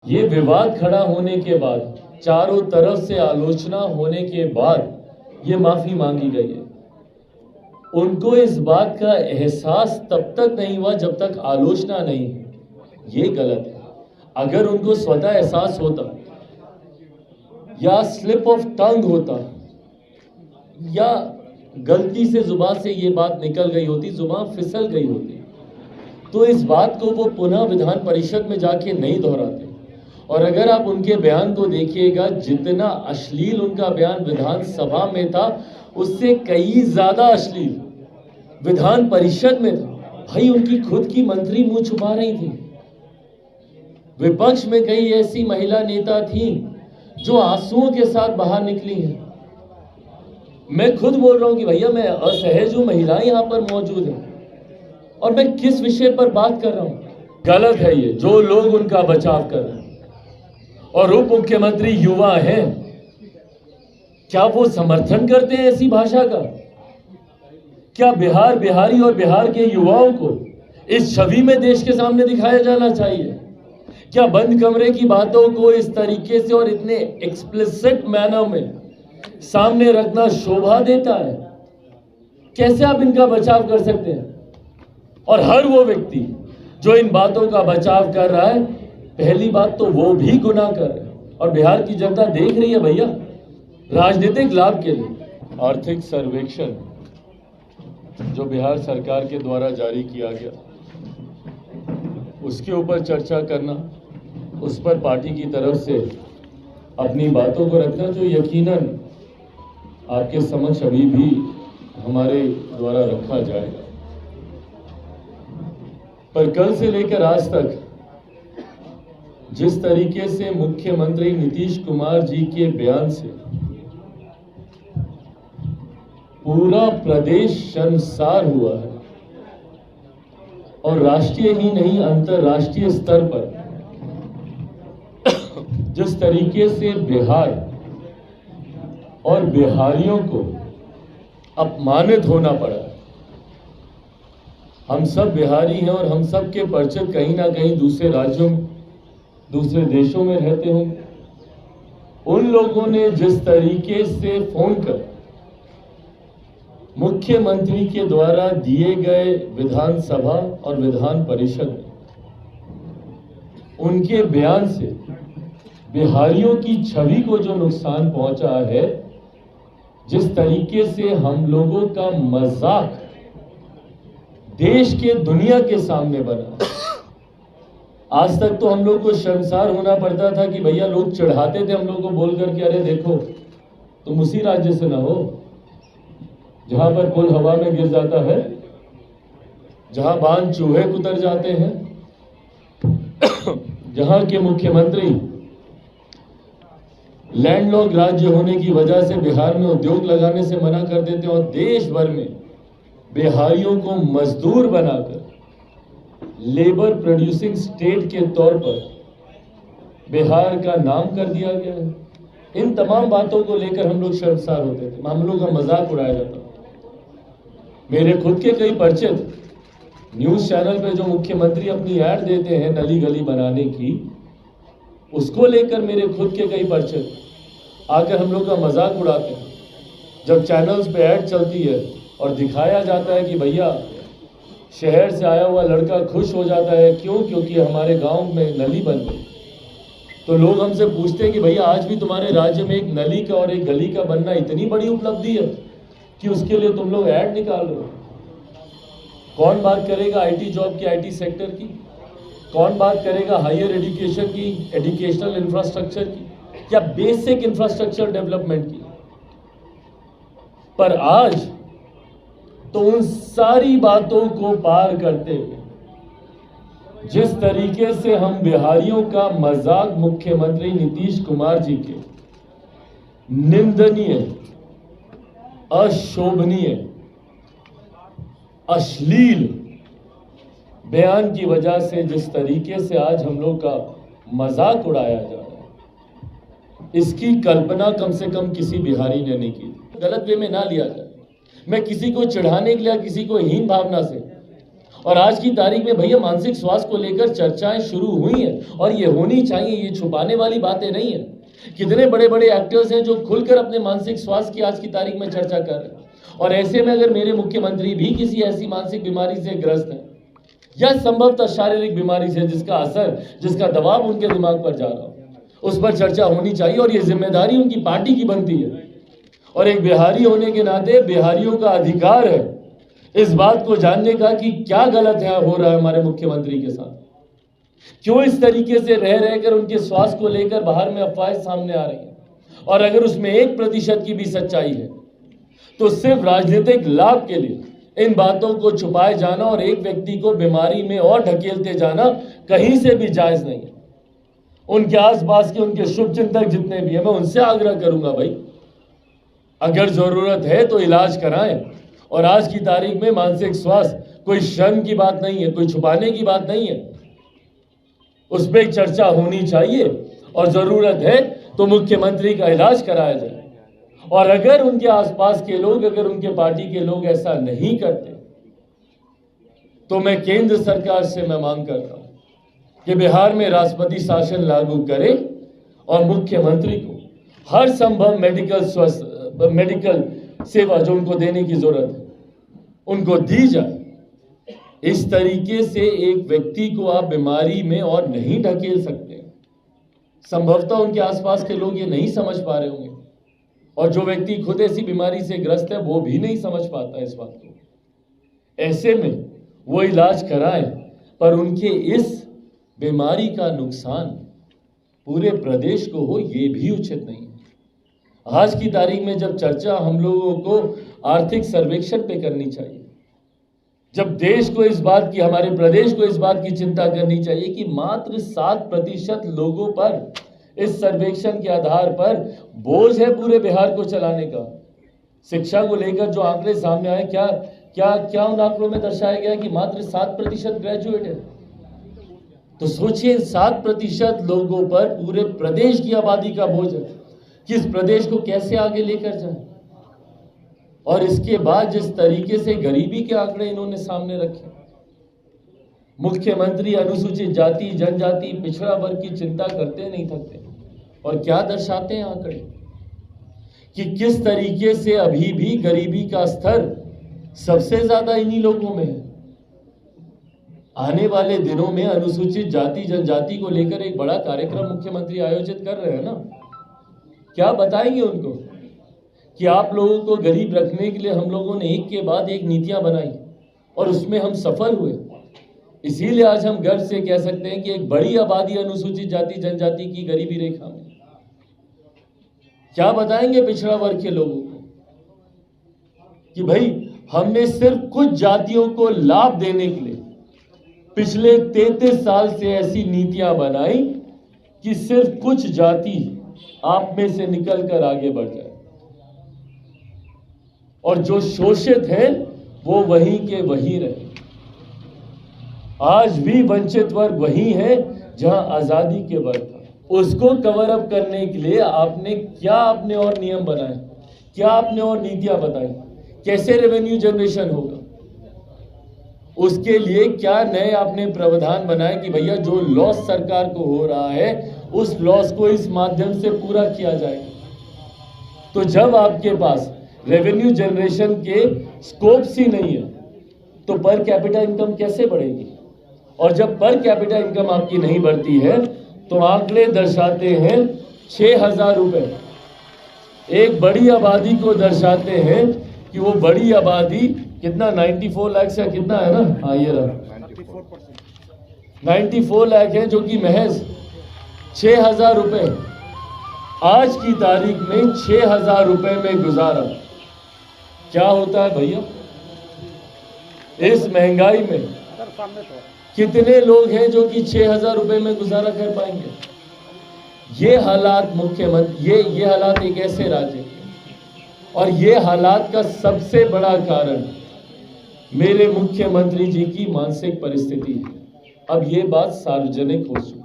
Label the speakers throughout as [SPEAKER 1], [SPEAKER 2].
[SPEAKER 1] ये विवाद खड़ा होने के बाद, चारों तरफ से आलोचना होने के बाद ये माफी मांगी गई है। उनको इस बात का एहसास तब तक नहीं हुआ जब तक आलोचना नहीं हुई। ये गलत है। अगर उनको स्वतः एहसास होता या स्लिप ऑफ टंग होता या गलती से जुबान से ये बात निकल गई होती, जुबान फिसल गई होती, तो इस बात को वो पुनः विधान परिषद में जाके नहीं दोहराते। और अगर आप उनके बयान को देखिएगा, जितना अश्लील उनका बयान विधानसभा में था उससे कई ज्यादा अश्लील विधान परिषद में था। भाई, उनकी खुद की मंत्री मुंह छुपा रही थी। विपक्ष में कई ऐसी महिला नेता थी जो आंसुओं के साथ बाहर निकली हैं। मैं खुद बोल रहा हूं कि भैया मैं असहज हूं, महिलाएं यहां पर मौजूद हैं और मैं किस विषय पर बात कर रहा हूं। गलत है ये जो लोग उनका बचाव कर रहे हैं। और उप मुख्यमंत्री युवा हैं, क्या वो समर्थन करते हैं ऐसी भाषा का? क्या बिहारी और बिहार के युवाओं को इस छवि में देश के सामने दिखाया जाना चाहिए? क्या बंद कमरे की बातों को इस तरीके से और इतने एक्सप्लिसिट मैनर में सामने रखना शोभा देता है? कैसे आप इनका बचाव कर सकते हैं? और हर वो व्यक्ति जो इन बातों का बचाव कर रहा है, पहली बात तो वो भी गुनाह कर रहे हैं और बिहार की जनता देख रही है भैया, राजनीतिक लाभ के लिए। आर्थिक सर्वेक्षण जो बिहार सरकार के द्वारा जारी किया गया, उसके ऊपर चर्चा करना, उस पर पार्टी की तरफ से अपनी बातों को रखना, जो यकीनन आपके समक्ष अभी भी हमारे द्वारा रखा जाएगा। पर कल से लेकर आज तक जिस तरीके से मुख्यमंत्री नीतीश कुमार जी के बयान से पूरा प्रदेश शर्मसार हुआ है और राष्ट्रीय ही नहीं अंतर्राष्ट्रीय स्तर पर जिस तरीके से बिहार और बिहारियों को अपमानित होना पड़ा है। हम सब बिहारी हैं और हम सब के परिचित कहीं ना कहीं दूसरे राज्यों में, दूसरे देशों में रहते होंगे। उन लोगों ने जिस तरीके से फोन कर मुख्यमंत्री के द्वारा दिए गए विधानसभा और विधान परिषद में उनके बयान से बिहारियों की छवि को जो नुकसान पहुंचा है, जिस तरीके से हम लोगों का मजाक देश के दुनिया के सामने बना, आज तक तो हम लोग को शर्मसार होना पड़ता था कि भैया लोग चढ़ाते थे हम लोग को बोल करके, अरे देखो तुम उसी राज्य से ना हो जहां पर पुल हवा में गिर जाता है, जहां बांध चूहे कुतर जाते हैं, जहां के मुख्यमंत्री लैंडलॉक राज्य होने की वजह से बिहार में उद्योग लगाने से मना कर देते हैं और देश भर में बिहारियों को मजदूर बनाकर लेबर प्रोड्यूसिंग स्टेट के तौर पर बिहार का नाम कर दिया गया है। इन तमाम बातों को लेकर हम लोग शर्मसार होते थे, हम लोग का मजाक उड़ाया जाता। मेरे खुद के कई परिचित न्यूज चैनल पे जो मुख्यमंत्री अपनी ऐड देते हैं नली गली बनाने की, उसको लेकर मेरे खुद के कई परिचित आकर हम लोग का मजाक उड़ाते हैं। जब चैनल्स पे ऐड चलती है और दिखाया जाता है कि भैया शहर से आया हुआ लड़का खुश हो जाता है, क्यों? क्योंकि हमारे गांव में नली बन गई, तो लोग हमसे पूछते हैं कि भैया आज भी तुम्हारे राज्य में एक नली का और एक गली का बनना इतनी बड़ी उपलब्धि है कि उसके लिए तुम लोग ऐड निकाल रहे हो। कौन बात करेगा आईटी जॉब की, आईटी सेक्टर की? कौन बात करेगा हायर एजुकेशन की, एजुकेशनल इंफ्रास्ट्रक्चर की, या बेसिक इंफ्रास्ट्रक्चर डेवलपमेंट की? पर आज तो उन सारी बातों को पार करते हुए जिस तरीके से हम बिहारियों का मजाक मुख्यमंत्री नीतीश कुमार जी के निंदनीय, अशोभनीय, अश्लील बयान की वजह से जिस तरीके से आज हम लोग का मजाक उड़ाया जा रहा है, इसकी कल्पना कम से कम किसी बिहारी ने नहीं की। गलत वे में ना लिया जाए। मैं किसी को चिढ़ाने के लिए, किसी को हीन भावना से और आज की तारीख में भैया मानसिक स्वास्थ्य को लेकर चर्चाएं शुरू हुई हैं और ये होनी चाहिए, ये छुपाने वाली बातें नहीं है। कितने बड़े बड़े एक्टर्स हैं जो खुलकर अपने मानसिक स्वास्थ्य की आज की तारीख में चर्चा कर रहे हैं। और ऐसे में अगर मेरे मुख्यमंत्री भी किसी ऐसी मानसिक बीमारी से ग्रस्त हैं या संभवतः शारीरिक बीमारी से जिसका असर, जिसका दबाव उनके दिमाग पर जा रहा हो, उस पर चर्चा होनी चाहिए। और ये जिम्मेदारी उनकी पार्टी की बनती है और एक बिहारी होने के नाते बिहारियों का अधिकार है इस बात को जानने का कि क्या गलत है हो रहा है हमारे मुख्यमंत्री के साथ। क्यों इस तरीके से रह रहकर उनके स्वास्थ्य को लेकर बाहर में अफवाहें सामने आ रही हैं। और अगर उसमें 1% की भी सच्चाई है तो सिर्फ राजनीतिक लाभ के लिए इन बातों को छुपाए जाना और एक व्यक्ति को बीमारी में और ढकेलते जाना कहीं से भी जायज नहीं है। उनके आसपास के उनके शुभचिंतक जितने भी हैं, मैं उनसे आग्रह करूंगा भाई, अगर जरूरत है तो इलाज कराएं। और आज की तारीख में मानसिक स्वास्थ्य कोई शर्म की बात नहीं है, कोई छुपाने की बात नहीं है, उस पर चर्चा होनी चाहिए। और जरूरत है तो मुख्यमंत्री का इलाज कराया जाए। और अगर उनके आसपास के लोग, अगर उनके पार्टी के लोग ऐसा नहीं करते तो मैं केंद्र सरकार से मैं मांग करता हूं कि बिहार में राष्ट्रपति शासन लागू करे और मुख्यमंत्री को हर संभव मेडिकल सेवा जो उनको देने की जरूरत है उनको दी जाए। इस तरीके से एक व्यक्ति को आप बीमारी में और नहीं ढकेल सकते। संभवतः उनके आसपास के लोग ये नहीं समझ पा रहे होंगे और जो व्यक्ति खुद ऐसी बीमारी से ग्रस्त है वो भी नहीं समझ पाता इस बात को। ऐसे में वो इलाज कराएं, पर उनके इस बीमारी का नुकसान पूरे प्रदेश को हो ये भी उचित नहीं है। आज की तारीख में जब चर्चा हम लोगों को आर्थिक सर्वेक्षण पे करनी चाहिए, जब देश को इस बात की, हमारे प्रदेश को इस बात की चिंता करनी चाहिए कि मात्र 7% लोगों पर इस सर्वेक्षण के आधार पर बोझ है पूरे बिहार को चलाने का। शिक्षा को लेकर जो आंकड़े सामने आए, क्या क्या क्या उन आंकड़ों में दर्शाया गया कि मात्र 7% ग्रेजुएट है। तो सोचिए 7% लोगों पर पूरे प्रदेश की आबादी का बोझ है कि इस प्रदेश को कैसे आगे लेकर जाए। और इसके बाद जिस तरीके से गरीबी के आंकड़े इन्होंने सामने रखे, मुख्यमंत्री अनुसूचित जाति, जनजाति, पिछड़ा वर्ग की चिंता करते नहीं थकते। और क्या दर्शाते हैं आंकड़े कि किस तरीके से अभी भी गरीबी का स्तर सबसे ज्यादा इन्हीं लोगों में है। आने वाले दिनों में अनुसूचित जाति, जनजाति को लेकर एक बड़ा कार्यक्रम मुख्यमंत्री आयोजित कर रहे हैं ना। क्या बताएंगे उनको कि आप लोगों को गरीब रखने के लिए हम लोगों ने एक के बाद एक नीतियां बनाई और उसमें हम सफल हुए। इसीलिए आज हम गर्व से कह सकते हैं कि एक बड़ी आबादी अनुसूचित जाति, जनजाति की गरीबी रेखा में। क्या बताएंगे पिछड़ा वर्ग के लोगों को कि भाई हमने सिर्फ कुछ जातियों को लाभ देने के लिए पिछले 33 साल से ऐसी नीतियां बनाई कि सिर्फ कुछ जाति आप में से निकलकर आगे बढ़ जाए और जो शोषित है वो वहीं के वहीं रहे। आज भी वंचित वर्ग वही है जहां आजादी के वर्ग था। उसको कवर अप करने के लिए आपने और नियम बनाए, क्या आपने और नीतियां बताई, कैसे रेवेन्यू जनरेशन होगा, उसके लिए क्या नए आपने प्रावधान बनाए कि भैया जो लॉस सरकार को हो रहा है उस लॉस को इस माध्यम से पूरा किया जाएगा। तो जब आपके पास रेवेन्यू जनरेशन के स्कोप्स ही नहीं है तो पर कैपिटा इनकम कैसे बढ़ेगी। और जब पर कैपिटा इनकम आपकी नहीं बढ़ती है तो आंकड़े दर्शाते हैं 6,000 रुपए एक बड़ी आबादी को दर्शाते हैं कि वो बड़ी आबादी कितना 94 लाख से कितना है ना, हाँ ये रहा 94 लाख है, जो कि महज 6,000 रुपए आज की तारीख में 6,000 रुपए में गुजारा। क्या होता है भैया इस महंगाई में कितने लोग हैं जो कि 6,000 रुपए में गुजारा कर पाएंगे। ये हालात मुख्यमंत्री, ये हालात एक ऐसे राज्य और ये हालात का सबसे बड़ा कारण मेरे मुख्यमंत्री जी की मानसिक परिस्थिति है। अब ये बात सार्वजनिक हो चुकी,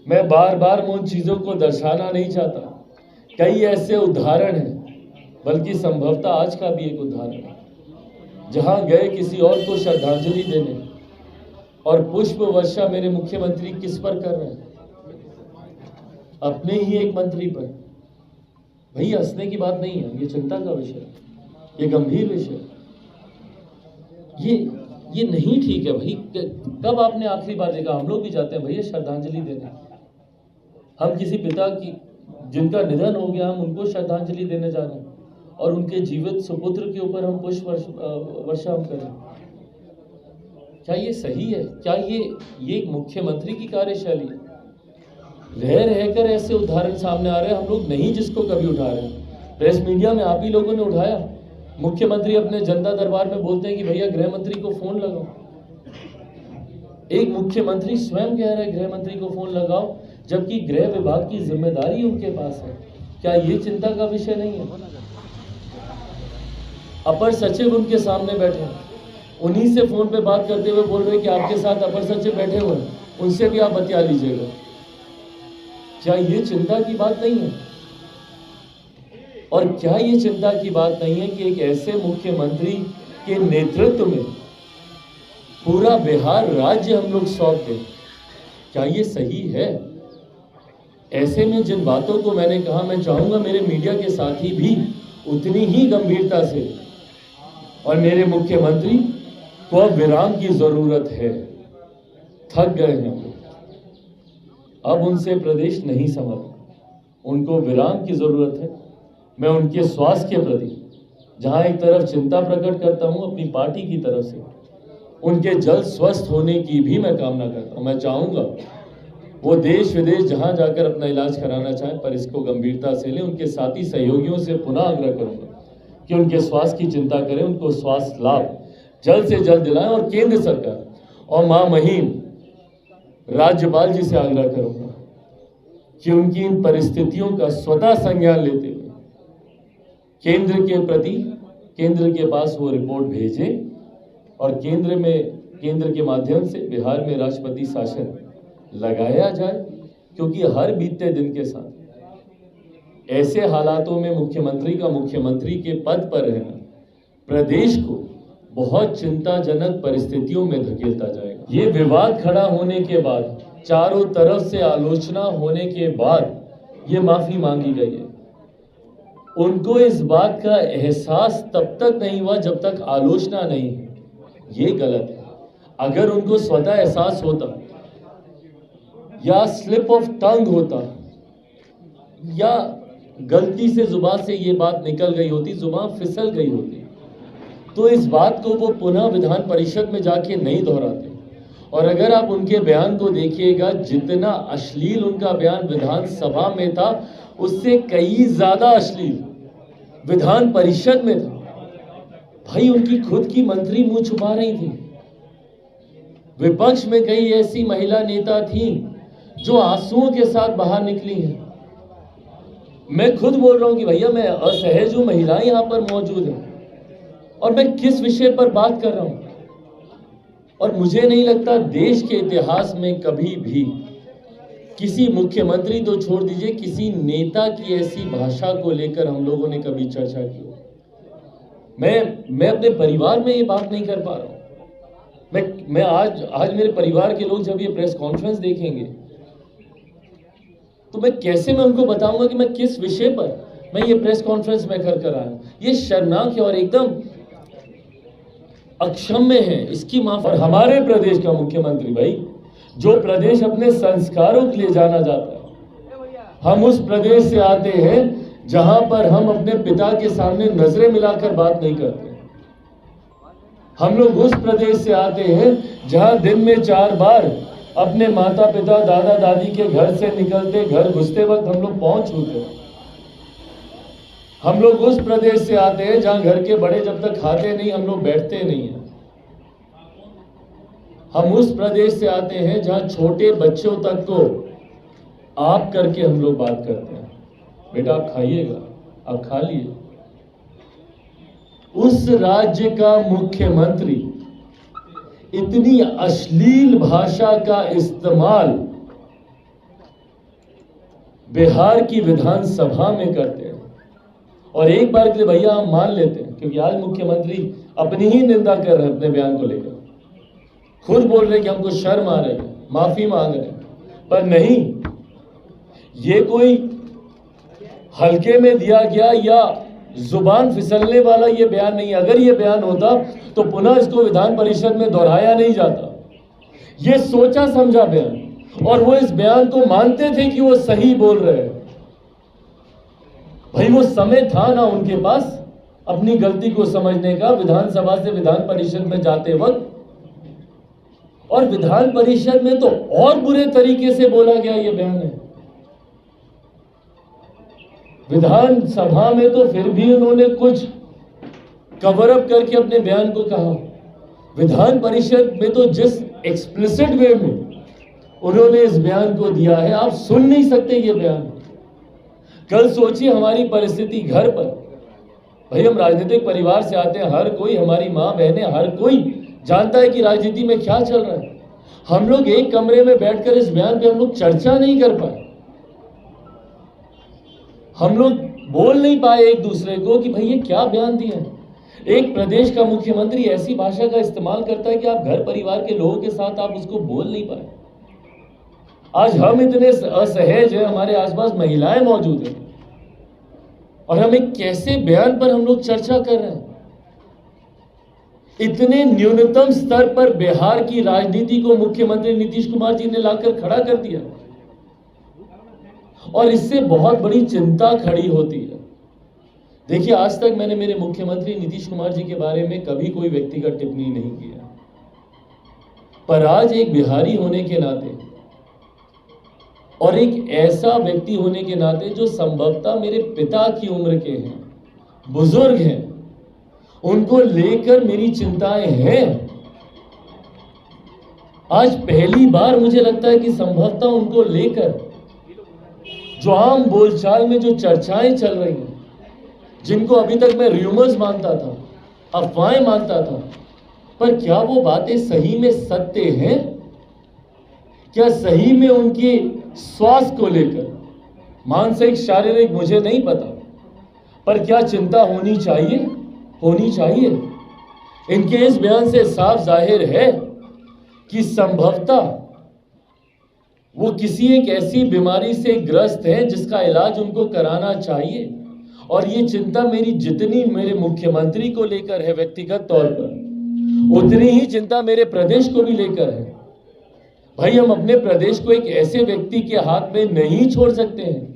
[SPEAKER 1] मैं बार बार उन चीजों को दर्शाना नहीं चाहता। कई ऐसे उदाहरण हैं, बल्कि संभवतः आज का भी एक उदाहरण है जहां गए किसी और को श्रद्धांजलि देने, और पुष्प वर्षा मेरे मुख्यमंत्री किस पर कर रहे हैं? अपने ही एक मंत्री पर। भाई हंसने की बात नहीं है, ये चिंता का विषय है, ये गंभीर विषय है। ये नहीं ठीक है भाई। कब आपने आखिरी बार देखा? हम लोग भी जाते हैं भैया श्रद्धांजलि देने, हम किसी पिता की जिनका निधन हो गया, हम उनको श्रद्धांजलि देने जा रहे हैं, और उनके जीवित सुपुत्र के ऊपर हम पुष्प वर्षा हम करें। क्या ये सही है? क्या ये एक मुख्यमंत्री की कार्यशैली है? रह रहकर ऐसे उदाहरण सामने आ रहे हैं, हम लोग नहीं जिसको कभी उठा रहे हैं। प्रेस मीडिया में आप ही लोगों ने उठाया। मुख्यमंत्री अपने जनता दरबार में बोलते हैं कि भैया गृह मंत्री को फोन लगाओ। एक मुख्यमंत्री स्वयं कह रहे हैं गृह मंत्री को फोन लगाओ, जबकि गृह विभाग की जिम्मेदारी उनके पास है। क्या ये चिंता का विषय नहीं है? अपर सचिव उनके सामने बैठे हैं, उन्हीं से फोन पे बात करते हुए बोल रहे हैं कि आपके साथ अपर सचिव बैठे हुए हैं, उनसे भी आप बतिया लीजिएगा। क्या ये चिंता की बात नहीं है? और क्या ये चिंता की बात नहीं है कि एक ऐसे मुख्यमंत्री के नेतृत्व में पूरा बिहार राज्य हम लोग सौंप दें? क्या ये सही है? ऐसे में जिन बातों को मैंने कहा, मैं चाहूंगा मेरे मीडिया के साथी भी उतनी ही गंभीरता से, और मेरे मुख्यमंत्री को अब विराम की जरूरत है। थक गए हैं वो, अब उनसे प्रदेश नहीं संभल, उनको विराम की जरूरत है। मैं उनके स्वास्थ्य के प्रति जहां एक तरफ चिंता प्रकट करता हूं अपनी पार्टी की तरफ से, उनके जल्द स्वस्थ होने की भी मैं कामना करता हूं। मैं चाहूंगा वो देश विदेश जहां जाकर अपना इलाज कराना चाहें, पर इसको गंभीरता से लें। उनके साथी सहयोगियों से पुनः आग्रह करूंगा कि उनके स्वास्थ्य की चिंता करें, उनको स्वास्थ्य लाभ जल्द से जल्द दिलाएं। और केंद्र सरकार और महामहिम राज्यपाल जी से आग्रह करूंगा कि उनकी इन परिस्थितियों का स्वतः संज्ञान लेते हुए केंद्र के प्रति, केंद्र के पास वो रिपोर्ट भेजें, और केंद्र के माध्यम से बिहार में राष्ट्रपति शासन लगाया जाए। क्योंकि हर बीतते दिन के साथ ऐसे हालातों में मुख्यमंत्री के पद पर रहना प्रदेश को बहुत चिंताजनक परिस्थितियों में धकेलता जाएगा। ये विवाद खड़ा होने के बाद, चारों तरफ से आलोचना होने के बाद ये माफी मांगी गई है। उनको इस बात का एहसास तब तक नहीं हुआ जब तक आलोचना नहीं है। ये गलत है। अगर उनको स्वतः एहसास होता, या स्लिप ऑफ टंग होता, या गलती से जुबान से ये बात निकल गई होती, जुबान फिसल गई होती, तो इस बात को वो पुनः विधान परिषद में जाके नहीं दोहराते। और अगर आप उनके बयान को देखिएगा, जितना अश्लील उनका बयान विधानसभा में था, उससे कई ज्यादा अश्लील विधान परिषद में था। भाई उनकी खुद की मंत्री मुंह छुपा रही थी। विपक्ष में कई ऐसी महिला नेता थी जो आंसुओं के साथ बाहर निकली हैं। मैं खुद बोल रहा हूं कि भैया मैं असहज हूं, महिलाएं यहां पर मौजूद हैं, और मैं किस विषय पर बात कर रहा हूं। और मुझे नहीं लगता देश के इतिहास में कभी भी किसी मुख्यमंत्री तो छोड़ दीजिए, किसी नेता की ऐसी भाषा को लेकर हम लोगों ने कभी चर्चा की हो। मैं अपने परिवार में ये बात नहीं कर पा रहा हूं। मैं आज मेरे परिवार के लोग जब ये प्रेस कॉन्फ्रेंस देखेंगे, तो मैं उनको बताऊंगा कि मैं किस विषय पर मैं ये प्रेस कॉन्फ्रेंस में कर आया हूं। ये शर्मनाक है और एकदम अक्षम्य है, इसकी माफ। और हमारे प्रदेश का मुख्यमंत्री भाई, जो प्रदेश अपने संस्कारों के लिए जाना जाता है, हम उस प्रदेश से आते हैं जहां पर हम अपने पिता के सामने नजरें मिलाकर बात नहीं करते। हम लोग उस प्रदेश से आते हैं जहां दिन में 4 बार अपने माता पिता दादा दादी के घर से निकलते, घर घुसते वक्त हम लोग पहुंच चुके हैं। हम लोग उस प्रदेश से आते हैं जहां घर के बड़े जब तक खाते नहीं, हम लोग बैठते नहीं हैं। हम उस प्रदेश से आते हैं जहां छोटे बच्चों तक को आप करके हम लोग बात करते हैं, बेटा आप खाइएगा, आप खा लिए। उस राज्य का मुख्यमंत्री इतनी अश्लील भाषा का इस्तेमाल बिहार की विधानसभा में करते हैं। और एक बार के लिए भैया हम मान लेते हैं क्योंकि आज मुख्यमंत्री अपनी ही निंदा कर रहे हैं अपने बयान को लेकर, खुद बोल रहे हैं कि हमको शर्म आ रही है, माफी मांग रहे हैं, पर नहीं, ये कोई हल्के में दिया गया या जुबान फिसलने वाला ये बयान नहीं। अगर ये बयान होता तो पुनः इसको विधान परिषद में दोहराया नहीं जाता। ये सोचा समझा बयान, और वो इस बयान को मानते थे कि वो सही बोल रहे हैं। भाई वो समय था ना उनके पास अपनी गलती को समझने का, विधानसभा से विधान परिषद में जाते वक्त, और विधान परिषद में तो और बुरे तरीके से बोला गया ये बयान है। विधानसभा में तो फिर भी उन्होंने कुछ कवर अप करके अपने बयान को कहा, विधान परिषद में तो जिस एक्सप्लिसिट वे में उन्होंने इस बयान को दिया है, आप सुन नहीं सकते ये बयान। कल सोचिए हमारी परिस्थिति घर पर, भाई हम राजनीतिक परिवार से आते हैं, हर कोई, हमारी माँ बहनें, हर कोई जानता है कि राजनीति में क्या चल रहा है। हम लोग एक कमरे में बैठकर इस बयान पे हम लोग चर्चा नहीं कर पाए, हम लोग बोल नहीं पाए एक दूसरे को कि भाई ये क्या बयान दिया है। एक प्रदेश का मुख्यमंत्री ऐसी भाषा का इस्तेमाल करता है कि आप घर परिवार के लोगों के साथ आप उसको बोल नहीं पाए। आज हम इतने असहज हैं, हमारे आसपास महिलाएं मौजूद हैं, और हम एक कैसे बयान पर हम लोग चर्चा कर रहे हैं। इतने न्यूनतम स्तर पर बिहार की राजनीति को मुख्यमंत्री नीतीश कुमार जी ने लाकर खड़ा कर दिया, और इससे बहुत बड़ी चिंता खड़ी होती है। देखिए, आज तक मैंने मेरे मुख्यमंत्री नीतीश कुमार जी के बारे में कभी कोई व्यक्तिगत टिप्पणी नहीं किया, पर आज एक बिहारी होने के नाते और एक ऐसा व्यक्ति होने के नाते जो संभवतः मेरे पिता की उम्र के हैं, बुजुर्ग हैं, उनको लेकर मेरी चिंताएं हैं। आज पहली बार मुझे लगता है कि संभवतः उनको लेकर जो आम बोलचाल में जो चर्चाएं चल रही हैं, जिनको अभी तक मैं र्यूमर्स मानता था, अफवाहें मानता था, पर क्या वो बातें सही में सत्य हैं? क्या सही में उनके स्वास्थ्य को लेकर, मानसिक शारीरिक मुझे नहीं पता, पर क्या चिंता होनी चाहिए? होनी चाहिए। इनके इस बयान से साफ जाहिर है कि संभवतः वो किसी एक ऐसी बीमारी से ग्रस्त हैं जिसका इलाज उनको कराना चाहिए, और ये चिंता मेरी जितनी मेरे मुख्यमंत्री को लेकर है व्यक्तिगत तौर पर, उतनी ही चिंता मेरे प्रदेश को भी लेकर है। भाई हम अपने प्रदेश को एक ऐसे व्यक्ति के हाथ में नहीं छोड़ सकते हैं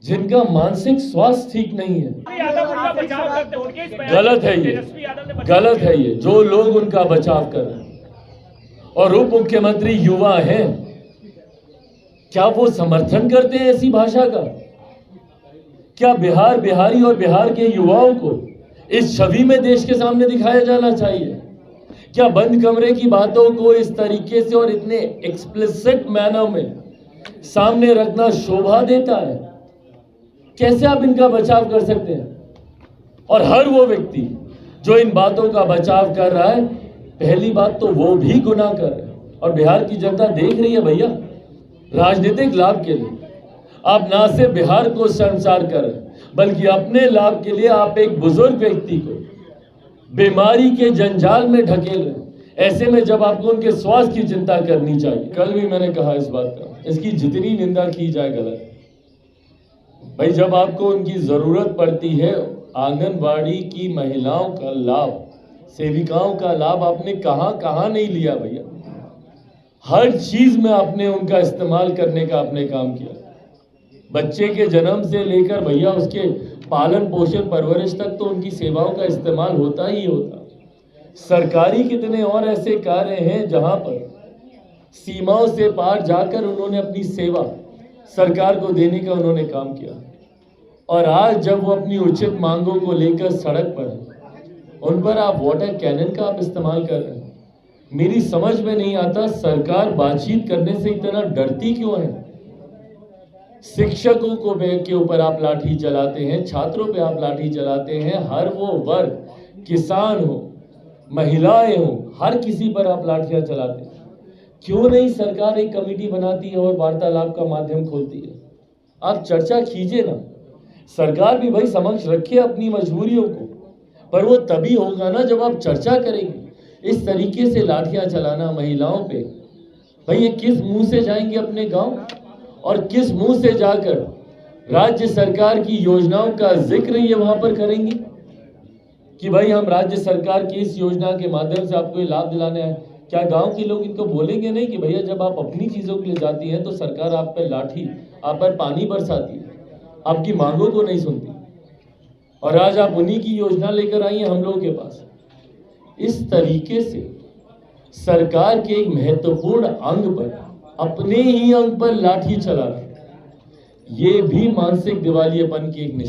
[SPEAKER 1] जिनका मानसिक स्वास्थ्य ठीक नहीं है। गलत है ये, गलत है ये जो लोग उनका बचाव कर रहे हैं। और उप मुख्यमंत्री युवा हैं, क्या वो समर्थन करते हैं ऐसी भाषा का? क्या बिहार, बिहारी और बिहार के युवाओं को इस छवि में देश के सामने दिखाया जाना चाहिए? क्या बंद कमरे की बातों को इस तरीके से और इतने एक्सप्लिसिट मैनर में सामने रखना शोभा देता है? कैसे आप इनका बचाव कर सकते हैं? और हर वो व्यक्ति जो इन बातों का बचाव कर रहा है, पहली बात तो वो भी गुनाह कर रहे हैं, और बिहार की जनता देख रही है। भैया, राजनीतिक लाभ के लिए आप ना सिर्फ बिहार को शर्मसार कर रहे हैं, बल्कि अपने लाभ के लिए आप एक बुजुर्ग व्यक्ति को बीमारी के जंजाल में ढकेल रहे हैं। ऐसे में जब आपको उनके स्वास्थ्य की चिंता करनी चाहिए, कल भी मैंने कहा इस बात का, इसकी जितनी निंदा की जाए गलत। भाई जब आपको उनकी जरूरत पड़ती है, आंगनबाड़ी की महिलाओं का लाभ, सेविकाओं का लाभ आपने कहां नहीं लिया भैया? हर चीज में आपने उनका इस्तेमाल करने का आपने काम किया। बच्चे के जन्म से लेकर भैया उसके पालन पोषण परवरिश तक तो उनकी सेवाओं का इस्तेमाल होता ही होता। सरकारी कितने और ऐसे कार्य हैं जहां पर सीमाओं से पार जाकर उन्होंने अपनी सेवा सरकार को देने का उन्होंने काम किया। और आज जब वो अपनी उचित मांगों को लेकर सड़क पर है, उन पर आप वाटर कैनन का आप इस्तेमाल कर रहे हैं। मेरी समझ में नहीं आता सरकार बातचीत करने से इतना डरती क्यों है? शिक्षकों को के ऊपर आप लाठी चलाते हैं, छात्रों पे आप लाठी चलाते हैं, हर वो वर्ग, किसान हो, महिलाएं हो, हर किसी पर आप लाठियां चलाते हैं। क्यों नहीं सरकार एक कमेटी बनाती है और वार्तालाप का माध्यम खोलती है? आप चर्चा कीजिए ना। सरकार भी भाई समक्ष रखे अपनी मजबूरियों को, पर वो तभी होगा ना जब आप चर्चा करेंगे। इस तरीके से लाठियां चलाना महिलाओं पे, भाई ये किस मुंह से जाएंगे अपने गांव, और किस मुंह से जाकर राज्य सरकार की योजनाओं का जिक्र ये वहां पर करेंगी कि भाई हम राज्य सरकार की इस योजना के माध्यम से आपको ये लाभ दिलाने आए। क्या गांव के लोग इनको बोलेंगे नहीं कि भैया जब आप अपनी चीजों के लिए जाती हैं तो सरकार आप पर लाठी, आप पर पानी बरसाती है, आपकी मांगों को नहीं सुनती, और आज आप उन्हीं की योजना लेकर आई हैं हम लोगों के पास। इस तरीके से सरकार के एक महत्वपूर्ण अंग पर, अपने ही अंग पर लाठी चलाना, ये भी मानसिक दिवालियेपन की एक